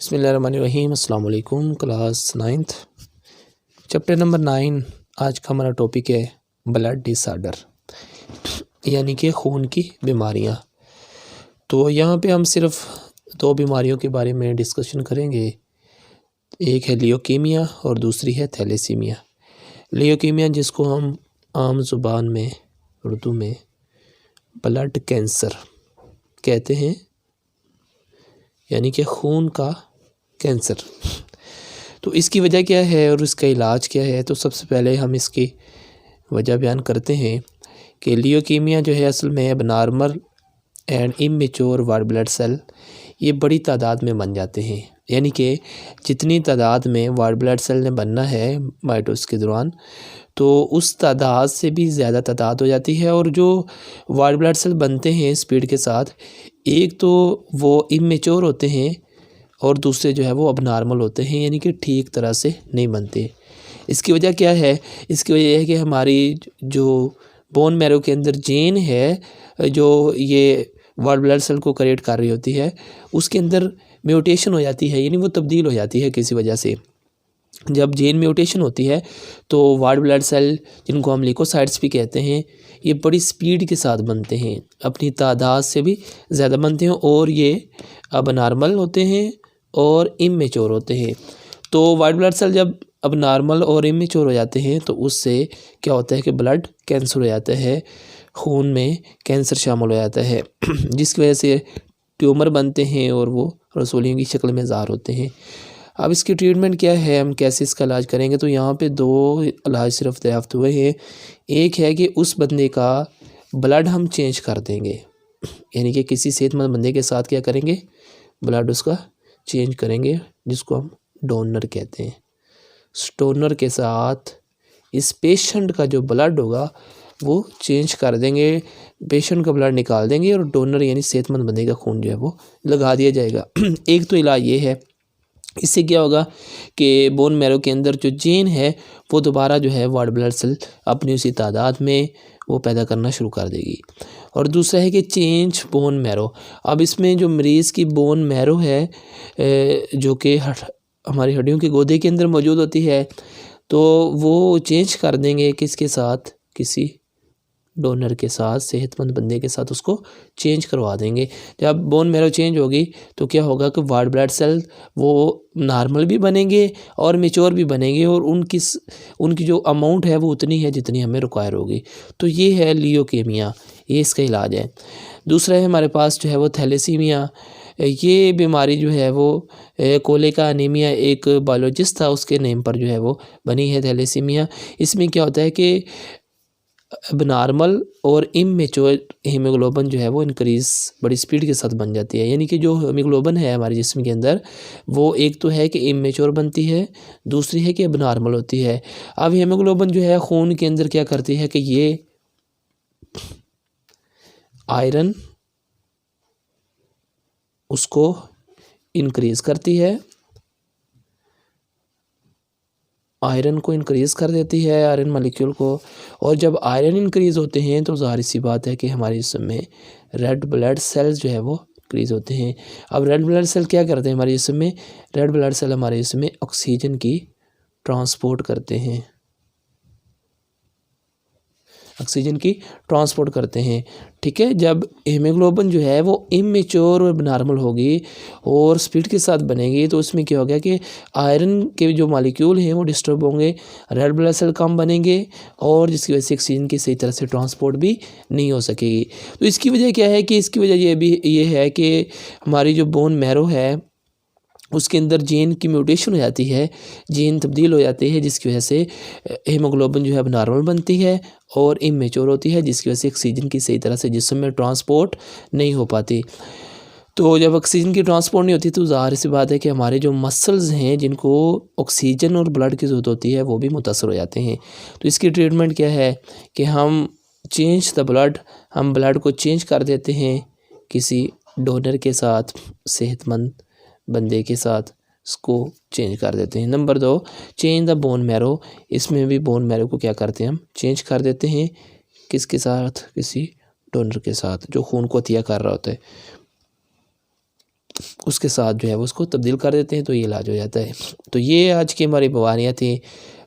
बिस्मिल्लाहिर्रहमानिर्रहीम। अस्सलाम वालेकुम। Class 9th chapter number 9। आज का हमारा टॉपिक है ब्लड डिसऑर्डर, यानी कि खून की बीमारियां। तो यहाँ पे हम सिर्फ दो बीमारियों के बारे में डिस्कशन करेंगे। एक है लियोकीमिया और दूसरी है थैलेसीमिया। लियोकीमिया, जिसको हम आम ज़ुबान में उर्दू में ब्लड कैंसर कहते हैं, यानी कि खून का कैंसर। तो इसकी वजह क्या है और इसका इलाज क्या है? तो सबसे पहले हम इसकी वजह बयान करते हैं कि लियोकीमिया जो है असल में abnormal and immature white blood cell ये बड़ी तादाद में बन जाते हैं। यानी कि जितनी तादाद में वाइट ब्लड सेल ने बनना है माइटोसिस के दौरान, तो उस तादाद से भी ज़्यादा तादाद हो जाती है। और जो वाइट ब्लड सेल बनते हैं स्पीड के साथ, एक तो वो इमेच्योर होते हैं और दूसरे जो है वो अबनॉर्मल होते हैं, यानी कि ठीक तरह से नहीं बनते। इसकी वजह क्या है? इसकी वजह यह है कि हमारी जो बोन मैरो के अंदर जीन है जो ये वाइट ब्लड सेल को क्रिएट कर रही होती है, उसके अंदर म्यूटेशन हो जाती है, यानी वो तब्दील हो जाती है किसी वजह से। जब जीन म्यूटेशन होती है तो वाइट ब्लड सेल, जिनको हम ल्यूकोसाइट्स भी कहते हैं, ये बड़ी स्पीड के साथ बनते हैं, अपनी तादाद से भी ज़्यादा बनते हैं और ये अबनॉर्मल होते हैं और इमेच्योर होते हैं। तो वाइट ब्लड सेल जब अबनॉर्मल और इमेच्योर हो जाते हैं तो उससे क्या होता है कि ब्लड कैंसर हो जाता है, खून में कैंसर शामिल हो जाता है जिसकी वजह से ट्यूमर बनते हैं और वो रसोलियों की शक्ल में ज़ाहिर होते हैं। अब इसकी ट्रीटमेंट क्या है, हम कैसे इसका इलाज करेंगे? तो यहाँ पे दो इलाज सिर्फ दरियाफ्त हुए हैं। एक है कि उस बंदे का ब्लड हम चेंज कर देंगे, यानी कि किसी सेहतमंद बंदे के साथ क्या करेंगे, ब्लड उसका चेंज करेंगे, जिसको हम डोनर कहते हैं। डोनर के साथ इस पेशेंट का जो ब्लड होगा वो चेंज कर देंगे, पेशेंट का ब्लड निकाल देंगे और डोनर यानी सेहतमंद बंदे का खून जो है वो लगा दिया जाएगा। एक तो इलाज ये है। इससे क्या होगा कि बोन मैरो के अंदर जो जीन है वो दोबारा जो है वाइट ब्लड सेल अपनी उसी तादाद में वो पैदा करना शुरू कर देगी। और दूसरा है कि चेंज बोन मैरो। अब इसमें जो मरीज़ की बोन मैरो है जो कि हमारी हड्डियों के गोदे के अंदर मौजूद होती है, तो वो चेंज कर देंगे किसके साथ, किसी डोनर के साथ, सेहतमंद बंदे के साथ उसको चेंज करवा देंगे। जब बोन मैरो चेंज होगी तो क्या होगा कि वाइट ब्लड सेल वो नॉर्मल भी बनेंगे और मेच्योर भी बनेंगे और उनकी जो अमाउंट है वो उतनी है जितनी हमें रिक्वायर होगी। तो ये है लियोकीमिया, ये इसका इलाज है। दूसरा है हमारे पास जो है वो थैलेसीमिया। ये बीमारी जो है वो कोले का अनीमिया, एक बायोलॉजिस्ट था उसके नेम पर जो है वो बनी है थैलेसीमिया। इसमें क्या होता है कि एबनॉर्मल और इमेच्योर हीमोग्लोबिन जो है वो इंक्रीज़ बड़ी स्पीड के साथ बन जाती है। यानी कि जो हीमोग्लोबिन है हमारे जिस्म के अंदर वो एक तो है कि इमेच्योर बनती है, दूसरी है कि एबनॉर्मल होती है। अब हीमोग्लोबिन जो है खून के अंदर क्या करती है कि ये आयरन उसको इंक्रीज़ करती है, आयरन को इंक्रीज़ कर देती है, आयरन मॉलिक्यूल को। और जब आयरन इंक्रीज़ होते हैं तो ज़ाहिर सी बात है कि हमारे जिस्म में रेड ब्लड सेल्स जो है वो इंक्रीज़ होते हैं। अब रेड ब्लड सेल क्या करते हैं हमारे जिस्म में? रेड ब्लड सेल हमारे जिस्म में ऑक्सीजन की ट्रांसपोर्ट करते हैं, ऑक्सीजन की ट्रांसपोर्ट करते हैं। ठीक है, जब हीमोग्लोबिन जो है वो इमेच्योर और नॉर्मल होगी और स्पीड के साथ बनेगी तो उसमें क्या होगा कि आयरन के जो मॉलिक्यूल हैं वो डिस्टर्ब होंगे, रेड ब्लड सेल कम बनेंगे और जिसकी वजह से ऑक्सीजन की सही तरह से ट्रांसपोर्ट भी नहीं हो सकेगी। तो इसकी वजह क्या है कि इसकी वजह ये है कि हमारी जो बोन मैरो है उसके अंदर जीन की म्यूटेशन हो जाती है, जीन तब्दील हो जाती है, जिसकी वजह से हीमोग्लोबिन जो है अब नॉर्मल बनती है और इमेच्योर होती है, जिसकी वजह से ऑक्सीजन की सही तरह से जिस्म में ट्रांसपोर्ट नहीं हो पाती। तो जब ऑक्सीजन की ट्रांसपोर्ट नहीं होती तो ज़ाहिर सी बात है कि हमारे जो मसल्स हैं जिनको ऑक्सीजन और ब्लड की ज़रूरत होती है वो भी मुतासर हो जाते हैं। तो इसकी ट्रीटमेंट क्या है कि हम चेंज द ब्लड, हम ब्लड को चेंज कर देते हैं किसी डोनर के साथ, सेहतमंद बंदे के साथ इसको चेंज कर देते हैं। Number 2, change the bone marrow. इसमें भी बोन मैरो को क्या करते हैं, हम चेंज कर देते हैं किसके साथ, किसी डोनर के साथ जो खून को अतिया कर रहा होता है। उसके साथ जो है वो उसको तब्दील कर देते हैं तो ये इलाज हो जाता है। तो ये आज की हमारी बीमारियाँ थी।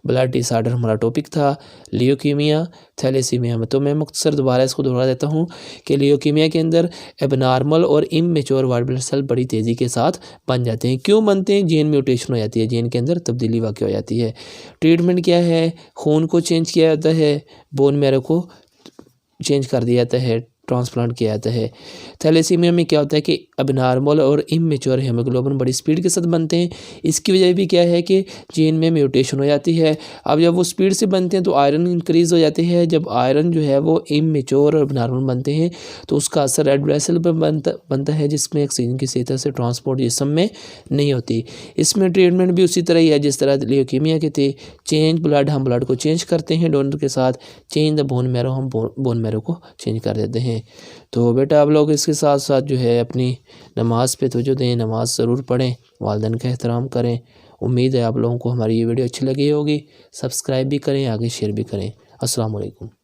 ब्लड डिसऑर्डर हमारा टॉपिक था, लियोकीमिया, थैलेसीमिया में। तो मैं मुख्तसर दोबारा इसको दोहरा देता हूँ कि लियोकीमिया के अंदर एबनॉर्मल और इमैच्योर वाइट ब्लड सेल बड़ी तेज़ी के साथ बन जाते हैं। क्यों बनते हैं? जीन म्यूटेशन हो जाती है, जीन के अंदर तब्दीली वाक़ हो जाती है। ट्रीटमेंट क्या है? खून को चेंज किया जाता है, बोन मैरो को चेंज कर दिया जाता है, ट्रांसप्लांट किया जाता है। थैलेसीमिया में क्या होता है कि अबनॉर्मल और इमैच्योर हीमोग्लोबिन बड़ी स्पीड के साथ बनते हैं। इसकी वजह भी क्या है कि जीन में म्यूटेशन हो जाती है। अब जब वो स्पीड से बनते हैं तो आयरन इंक्रीज़ हो जाती है। जब आयरन जो है वो इमैच्योर और अबनॉर्मल बनते हैं तो उसका असर रेड ब्लड सेल पर बनता है, जिसमें ऑक्सीजन की सही तरह से ट्रांसपोर्ट जिस्म में नहीं होती। इसमें ट्रीटमेंट भी उसी तरह ही है जिस तरह लियोकीमिया के थे। चेंज ब्लड, हम ब्लड को चेंज करते हैं डोनर के साथ। चेंज द बोन मैरो, हम बोन मैरो को चेंज कर देते हैं। तो बेटा आप लोग इसके साथ साथ जो है अपनी नमाज़ पे तवज्जो दें, नमाज़ ज़रूर पढ़ें, वालिदैन का एहतराम करें। उम्मीद है आप लोगों को हमारी ये वीडियो अच्छी लगी होगी। सब्सक्राइब भी करें, आगे शेयर भी करें। अस्सलाम वालेकुम।